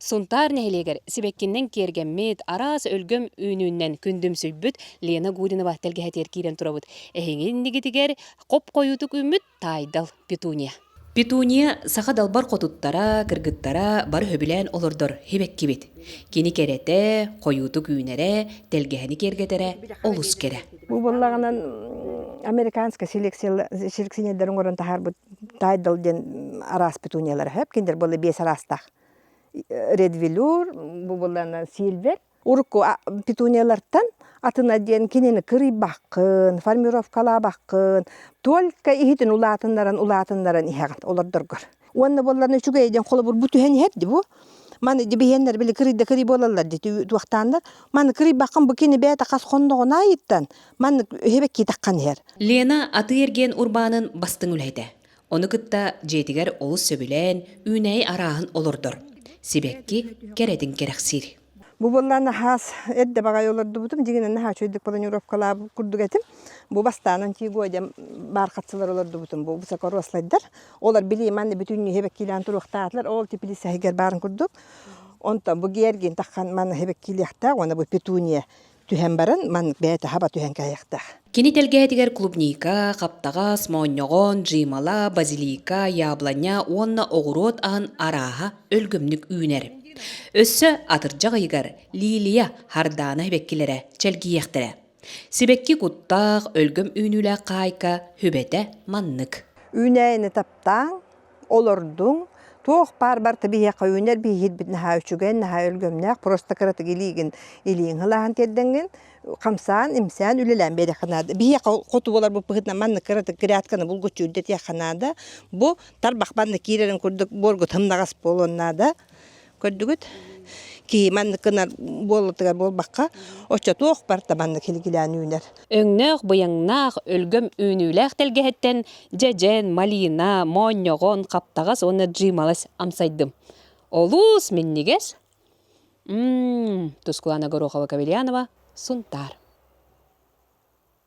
Сунтар нәһилегер сибеккиннен кергеммет арас өлгөм үнүннен күндүм сөйбүт Лена Гуринова телгәһәтер кирен турабыт. Эһиңин нигитигер коп коютук үмүт тайдал Петуния. Петуния саха далбар котуттара, кыргыттара бар хөбүлән олордор хебеккибит. Кини керете, коютук үнере, телгәһәни кергетере, олус кере. Бу боллаганан американска селекционерлерин орон тахар бу тайдал ден арас петуниялар хеп киндер болы 5 арастах. Ред велюр, бу боллана сильвер. Урку петуниялардан атына ден кинени кырый баккын, формировкала баккын. Только ихитин улатыннаран ихагат олордоргор. Онны болланы чугайден колу бур бутуһен хепди бу. Маны дибиһеннер били кырый болалар дити туактандар. Маны кырый баккын бу кини бәта кас кондогон айыттан. Маны хебек китаккан хер. Лена аты ерген урбанын бастың үләйді. Оны кытта жетигер олус сөбілен үнәй араһын олордор. Сибекки кередин керексир. Бу болланы хас эдде багай олорду бутум дигенен ха чөйдүк планировкалар курдук этим. Бу бастанын тигодем баркатчылар олорду бутум. Бу сакорослайдар. Олар били манны бүтүн хебек килен туруктатлар. Ол типили сагер барын курдук. Онтан бу герген таккан манны хебек килехта, оны бу петуния түһен барын ман бәте хаба түһен каякта. Кини телгәһетигер клубника, каптагас, моонньоғон, жимала, базилика, ябланя, онна оғурот ағын араға өлгөмнүк үйнер. Өссө атыржағыйгар лилия хардана хебеккилere челгиектері. Сибекки куттақ, өлгөм үйнүлі қайка, хүбете маннык. Үйнәйіні таптаң, олордың, тоқ бар табия қойынер бейхет бітін ха үчіген, ха өлгөмнәк, просто кыраты илиін ғылаған терденген, қамсан, имсан, үлелән бәді қанады. Бейе қоту болар бұл пұхытна манны кыраты кірятканы бұл күтчі үлдет яқанады. Бұл тарбақпанды кейлерін көрдік борғы тымнағас болуынады. Көрдігіт? Ки манны кынар болытыгар болбаққа, оча тоқ бар табанны келгілән үйнер. Өңнөк, бұяңнақ, өлгөм үйнүләк телгәһеттен жәжен, малина, моонньоғон, каптагас, оны джималас амсайдым. Олус меннигес? Тускулана Горохова Кавельянова, Сунтар.